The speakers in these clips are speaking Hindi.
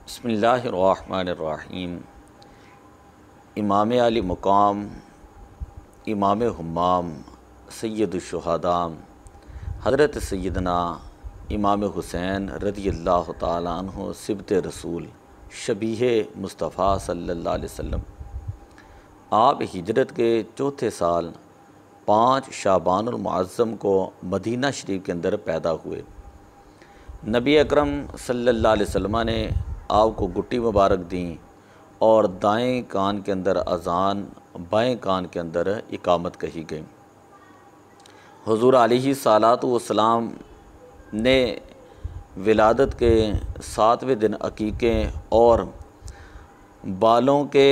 बिस्मिल्लाहिर्रहमानिर्रहीम। इमाम अली मुकाम, इमाम हुम्माम, सय्यदुश्शुहदाम हज़रत सैयदना इमाम हुसैन रज़ियल्लाहु ताला अन्हु सिबत रसूल शबीह मुस्तफ़ा सल्लल्लाहु अलैहि वसल्लम। आप हिजरत के चौथे साल 5 शाबानुल मुअज़्ज़म को मदीना शरीफ के अंदर पैदा हुए। नबी अकरम सल्लल्लाहु अलैहि वसल्लम ने आपको गुट्टी मुबारक दी और दाएं कान के अंदर अज़ान, बाएं कान के अंदर इकामत कही गई। हुज़ूर अलैहिस्सलातु वस्सलाम ने विलादत के 7वें दिन अकीक़े और बालों के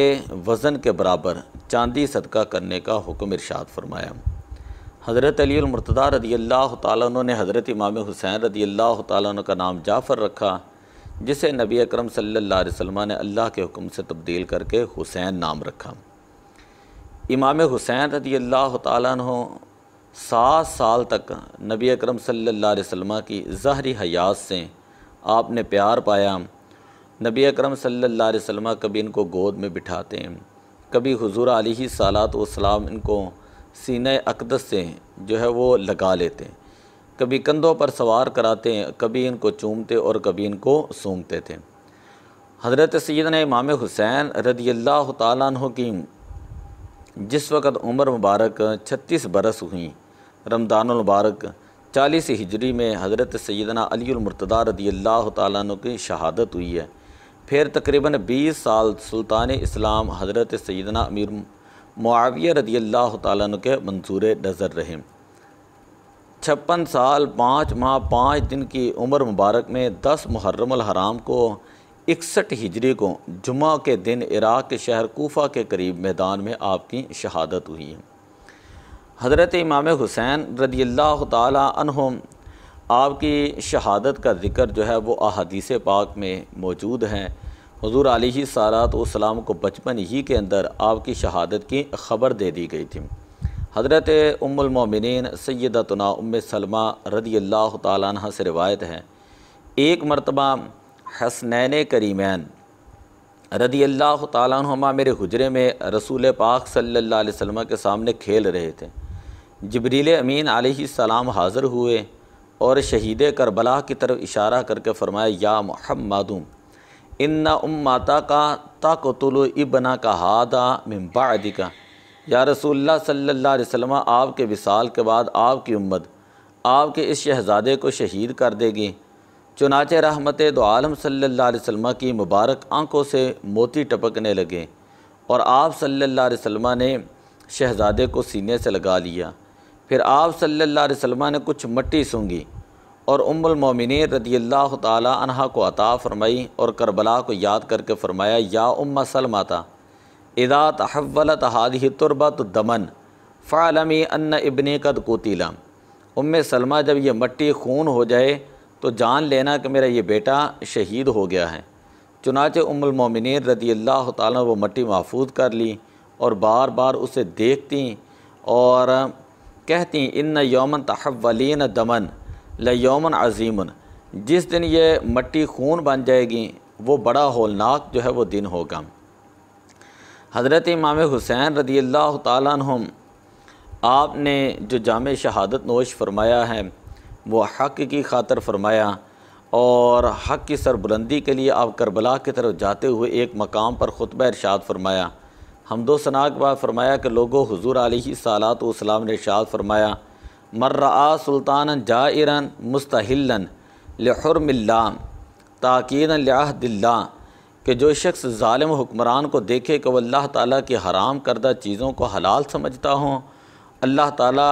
वज़न के बराबर चांदी सदका करने का हुक्म इरशाद फरमाया। हज़रत अली मुर्तज़ा रज़ियल्लाहु ताला अन्हु ने हज़रत इमाम हुसैन रज़ियल्लाहु ताला अन्हु का नाम जाफ़र रखा, जिसे नबी अकरम सल्लल्लाहु अलैहि वसल्लम ने अल्लाह के हुक्म से तब्दील करके हुसैन नाम रखा। इमाम हुसैन रज़ियल्लाहु ताला अन्हु 7 साल तक नबी अकरम सल्लल्लाहु अलैहि वसल्लम की ज़ाहरी हयात से आपने प्यार पाया। नबी अकरम सल्लल्लाहु अलैहि वसल्लम कभी इनको गोद में बिठाते हैं, कभी हुज़ूर अलैहिस्सलातु वस्सलाम इनको सीने अक़दस से जो है वो लगा लेते हैं, कभी कंधों पर सवार कराते हैं, कभी इनको चूमते और कभी इनको सूंघते थे। हज़रत सैयदना इमाम हुसैन रज़ियल्लाहु ताला अन्हु की जिस वक़्त उम्र मुबारक 36 बरस हुई, रमज़ानुल मुबारक 40 हिजरी में हज़रत सैयदना अलीउल मुर्तज़ा रज़ियल्लाहु ताला अन्हु की शहादत हुई है। फिर तकरीबन 20 साल सुल्तान इस्लाम हज़रत सैयदना अमीर मुआविया रज़ियल्लाहु ताला अन्हु के मंसूर नज़र रहे। 56 साल 5 माह 5 दिन की उम्र मुबारक में 10 मुहर्रमुल हराम को 61 हिजरी को जुमा के दिन इराक़ के शहर कूफ़ा के करीब मैदान में आपकी शहादत हुई है। हज़रत इमाम हुसैन रज़ियल्लाहु ताला अन्हु आपकी शहादत का ज़िक्र जो है वो अहादीस पाक में मौजूद है। हुज़ूर अलैहिस्सलातु वस्सलाम को बचपन ही के अंदर आपकी शहादत की ख़बर दे दी गई थी। हज़रत उम्मुल मोमिनीन सय्यदतुना उम्मे सलमा रज़ियल्लाहु ताला अन्हा से रिवायत है, एक मरतबा हसनैन करीमैन रज़ियल्लाहु ताला अन्हुमा मेरे हुजरे में रसूल पाक सल्लल्लाहु अलैहि वसल्लम के सामने खेल रहे थे। जिब्रील अमीन अलैहिस्सलाम हाज़िर हुए और शहीद करबला की तरफ इशारा करके फरमाया, या मुहम्मदु इन्ना उम्मता का तक़तुलु इब्ना का हादा मिन बअदिका। या रसूलुल्लाह सल्लल्लाहु अलैहि वसल्लम, आपके विसाल के बाद आपकी उम्मत आपके इस शहज़ादे को शहीद कर देगी। चुनाचे रहमत दो आलम सल्लल्लाहु अलैहि वसल्लम की मुबारक आँखों से मोती टपकने लगे और आप सल्लल्लाहु अलैहि वसल्लम ने शहज़ादे को सीने से लगा लिया। फिर आप सल्लल्लाहु अलैहि वसल्लम ने कुछ मट्टी सूंघी और उम्मुल मोमिनीन रज़ियल्लाहु ताला अन्हा को अता फरमाई और करबला को याद करके फरमाया, या उम्मा सलमाता इदा तहव्वलत हादिही तुरबत दमन फ़अलमी अन्न इब्नी कद कुतिला। उम्मे सलमा, जब ये मट्टी खून हो जाए तो जान लेना कि मेरा ये बेटा शहीद हो गया है। चुनाचे उम्मुल मोमिनीन रज़ियल्लाहु ताला वो मट्टी महफूज कर ली और बार बार उसे देखती और कहती, इन्न यौमन तहव्वलीन दमन ल यौमन अज़ीमन। जिस दिन ये मट्टी खून बन जाएगी वो बड़ा होलनाक जो है वो दिन होगा। हज़रत इमाम हुसैन रज़ियल्लाहु ताला अन्हुम आपने जो जामे शहादत नोश फरमाया है वो हक़ की खातर फरमाया और हक़ की सरबुलंदी के लिए आप करबला की तरफ जाते हुए एक मकाम पर खुतबा इरशाद फरमाया। हमदो सना के बाद फरमाया कि लोगों, हुज़ूर अलैहिस्सलातु वस्सलाम ने इरशाद फरमाया, मर रआ सुल्तानन जाइरन मुस्तहिल्लन लिहुर्मिल्लाह ताकीदन लिअहदिल्लाह, कि जो शख्स ज़ालिम हुक्मरान को देखे कि वह अल्लाह ताला की हराम करदा चीज़ों को हलाल समझता हो, अल्लाह ताला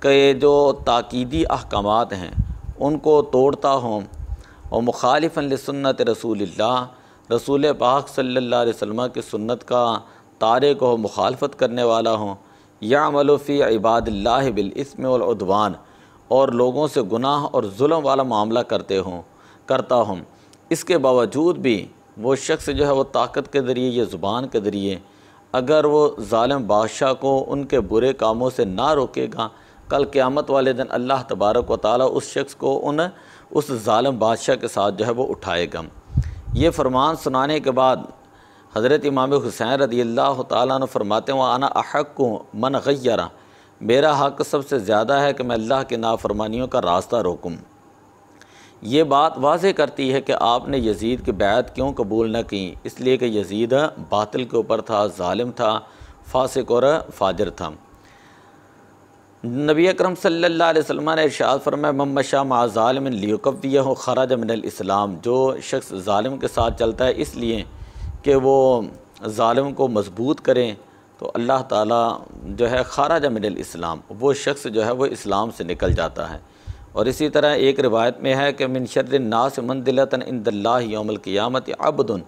के जो ताकीदी अहकामात हैं उनको तोड़ता हो, और मुखालिफन लिसुन्नत रसूलिल्लाह, रसूल पाक सल्लल्लाहु अलैहि वसल्लम की सुन्नत का तारिक हो, मुखालफत करने वाला हो, यामलु फ़ी इबादिल्लाहि बिल इस्मि वल उद्वान, और लोगों से गुनाह और जुल्म वाला मामला करता हूँ। इसके बावजूद भी वो शख्स जो है वो ताकत के ज़रिए या ज़ुबान के ज़रिए अगर वो ज़ालिम बादशाह को उनके बुरे कामों से ना रोकेगा, कल क़यामत वाले दिन अल्लाह तबारक व तआला उस शख्स को उस ज़ालिम बादशाह के साथ जो है वो उठाएगा। ये फरमान सुनाने के बाद हज़रत इमाम हुसैन रदी अल्लाह ताला अन्हु फरमाते हैं, आना अहक्कु मन गय्यरा, मेरा हक़ सबसे ज़्यादा है कि मैं अल्लाह के नाफरमानियों का रास्ता रोकूँ। ये बात वाज़े करती है कि आपने यज़ीद की बैत क्यों कबूल न की, इसलिए कि यज़ीद बातिल के ऊपर था, ज़ालिम था, फासिक और फाजिर था। नबी अकरम सल्लल्लाहु अलैहि वसल्लम ने इरशाद फरमाया, मन मशा मा ज़ालिमिन लियुकव्वियहु खरज मिनल इस्लाम, जो शख्स ज़ालिम के साथ चलता है इसलिए कि वो ज़ालिम को मजबूत करें, तो अल्लाह ताला जो है खरज मिनल इस्लाम, वो शख्स जो है वो इस्लाम से निकल जाता है। और इसी तरह एक रिवायत में है कि मिन शर्रिन नास मंदिलतन इंदल्लाहि यौमल क़ियामत अब्दुन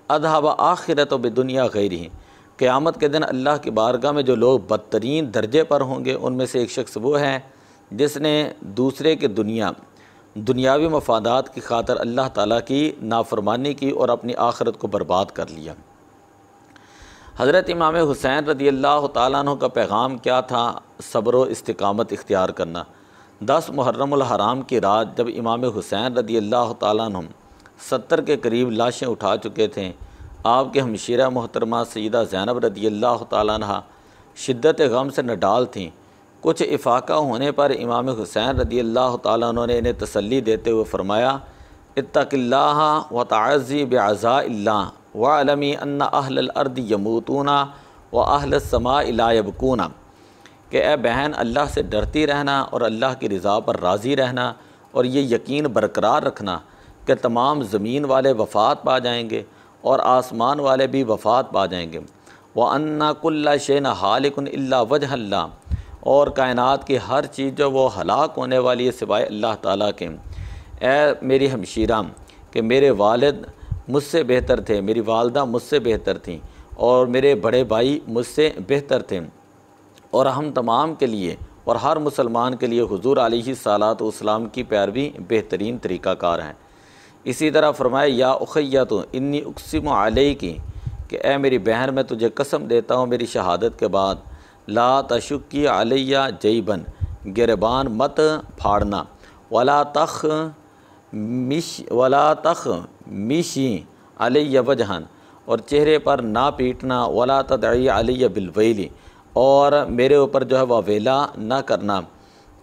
अज़हब आखिरत बिदुनिया गैरिही, क़यामत के दिन अल्लाह की बारगाह में जो लोग बदतरीन दर्जे पर होंगे उनमें से एक शख्स वो है जिसने दूसरे के दुनियावी मफादात की खातर अल्लाह ताला की नाफरमानी की और अपनी आखिरत को बर्बाद कर लिया। हज़रत इमाम हुसैन रदी अल्लाह ताला अन्हु का पैगाम क्या था? सब्र व इस्तिकामत इख्तियार करना। 10 मुहर्रमुल हराम की रात जब इमाम हुसैन रदी अल्लाह ताला अन्हु 70 के करीब लाशें उठा चुके थे, आपके हमशीरा मोहतरमा सैयदा ज़ैनब रदी अल्लाह ताला अन्हा शिद्दत गम से नडाल थीं। कुछ इफ़ाक़ा होने पर इमाम हुसैन रदी अल्लाह ताला अन्हु ने इन्हें तसल्ली देते हुए फ़रमाया, इत्तक़िल्लाह व तअज़्ज़ी बिअज़ाइल्लाह व अलमी अन्ना अहलल अर्दि यमूतूना व अहलस समाइ ला यबकूना, कि ए बहन अल्लाह से डरती रहना और अल्लाह की रज़ा पर राज़ी रहना और ये यकीन बरकरार रखना कि तमाम ज़मीन वाले वफ़ात पा जाएंगे और आसमान वाले भी वफ़ात पा जाएंगे। व अन्ना कुल्ला शैन हालिकुन इल्ला वजहल्लाह, और कायनात की हर चीज़ जो वो हलाक होने वाली है सिवाय अल्लाह ताला के। ए मेरी हमशीरा कि मेरे वालिद मुझसे बेहतर थे, मेरी वालदा मुझसे बेहतर थीं और मेरे बड़े भाई मुझसे बेहतर थे, और हम तमाम के लिए और हर मुसलमान के लिए हुज़ूर अलैहिस्सलातु वस्सलाम की पैरवी बेहतरीन तरीक़ाकार हैं। इसी तरह फरमाया, या उखय्यतु इन्नी उक़सिमु अलैकी, कि ए मेरी बहन मैं तुझे कसम देता हूँ मेरी शहादत के बाद, ला तशुक्की अलैया जैबन, गिरबान मत फाड़ना, वला तख मिशी अलैया वजहन, और चेहरे पर ना पीटना, वला तदई अलैया बिलवैली, और मेरे ऊपर जो है वह वेला ना करना,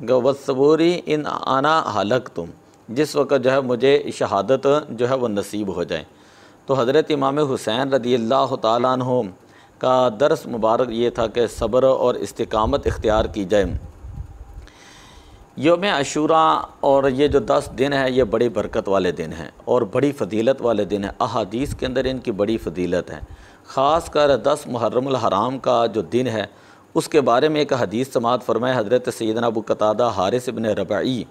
वसबूरी इन आना हलक तुम, जिस वक्त जो है मुझे शहादत जो है वह नसीब हो जाए। तो हज़रत इमाम हुसैन रदी अल्लाह ताला अन्हु का दर्स मुबारक ये था कि सब्र और इस्तिकामत इख्तियार की जाए। यौम अशूरा और ये जो 10 दिन है ये बड़ी बरकत वाले दिन हैं और बड़ी फ़जीलत वाले दिन हैं। अहादीस के अंदर इनकी बड़ी फ़जीलत है। ख़ास कर 10 मुहर्रमुल हराम का जो दिन है उसके बारे में एक हदीस समात फरमाए। हज़रत सैयदना अबू कतादा हारिस इब्न रबई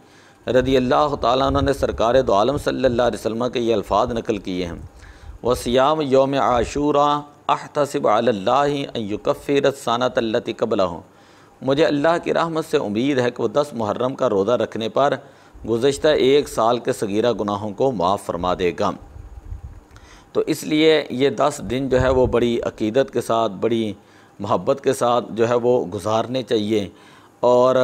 रदी अल्लाह ताला अन्हु ने सरकार दो आलम सल्लल्लाहु अलैहि वसल्लम के ये अल्फाज नकल किए हैं, वसियाम यौम आशूरा अहतसिब अलल्लाहि अन युकफ्फिर सनत अल्लती क़बलहु, मुझे अल्लाह की रहमत से उम्मीद है कि वो 10 मुहर्रम का रोज़ा रखने पर गुज़श्ता 1 साल के सगीरा गुनाहों को माफ़ फरमा देगा। तो इसलिए ये 10 दिन जो है वो बड़ी अकीदत के साथ, बड़ी मोहब्बत के साथ जो है वो गुजारने चाहिए। और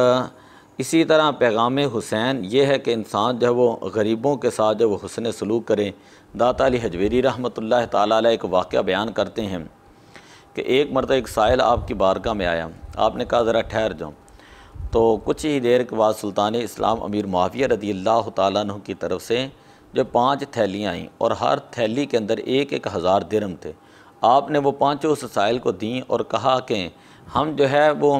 इसी तरह पैगाम हुसैन ये है कि इंसान जो है वो गरीबों के साथ जो वो हुस्न सलूक करें। दाता अली हजवेरी रहमतुल्लाह ताला अलैह एक वाक़या बयान करते हैं कि एक मरतबा एक साइल आपकी बारगाह में आया, आपने कहा ज़रा ठहर जाओ। तो कुछ ही देर के बाद सुल्तान इस्लाम अमीर मुआविया रदी अल्लाह ताला अन्हु की तरफ से जो 5 थैलियाँ आईं और हर थैली के अंदर 1-1 हज़ार दिरहम थे। आपने वो 5 उस साइल को दी और कहा कि हम जो है वो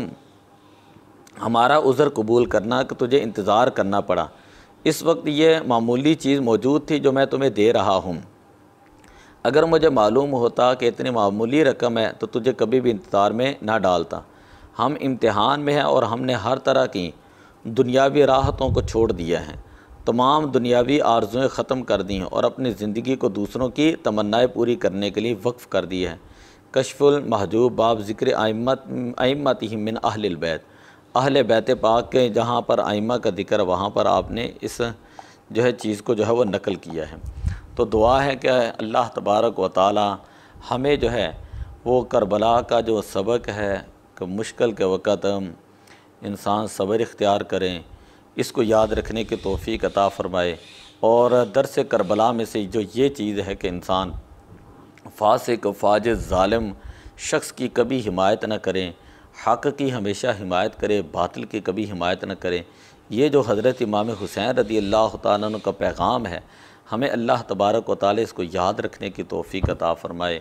हमारा उज़र कबूल करना कि तुझे इंतज़ार करना पड़ा। इस वक्त ये मामूली चीज़ मौजूद थी जो मैं तुम्हें दे रहा हूँ। अगर मुझे मालूम होता कि इतनी मामूली रकम है तो तुझे कभी भी इंतज़ार में ना डालता। हम इम्तिहान में हैं और हमने हर तरह की दुनियावी राहतों को छोड़ दिया है, तमाम दुनियावी आरज़ुएँ ख़त्म कर दी हैं और अपनी ज़िंदगी को दूसरों की तमन्नाएँ पूरी करने के लिए वक्फ़ कर दी है। कश्फुल महजूब बाब ज़िक्र अइम्मतिहिम मिन अहलिल बैत, अहले बैत पाक के जहाँ पर आइम्मा का जिक्र वहाँ पर आपने इस जो है चीज़ को जो है वो नकल किया है। तो दुआ है कि अल्लाह तबारक व तआला हमें जो है वो करबला का जो सबक है कि मुश्किल के वक़्त इंसान सब्र इख्तियार करें, इसको याद रखने की तौफ़ीक़ अता फ़रमाए। और दरस करबला में से जो ये चीज़ है कि इंसान फासिक फाजिर ज़ालिम शख्स की कभी हिमायत न करें, हक़ की हमेशा हिमायत करे, बातिल की कभी हिमायत न करें। ये जो हज़रत इमाम हुसैन रज़ी अल्लाह तआला अन्हु का पैगाम है, हमें अल्लाह तबारक व तआला इसको याद रखने की तौफ़ीक़ अता फ़रमाए।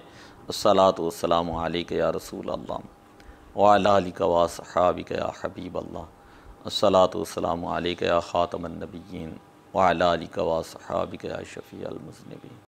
अस्सलातु वस्सलामु अलैका या रसूल अल्लाह व अला आलिका व अस्हाबिका या हबीब अल्लाह। अस्सलातु वस्सलामु अलैका या ख़ातमन नबिय्यीन व अला आलिका व अस्हाबिका या शफ़ीअल मुज़निबीन।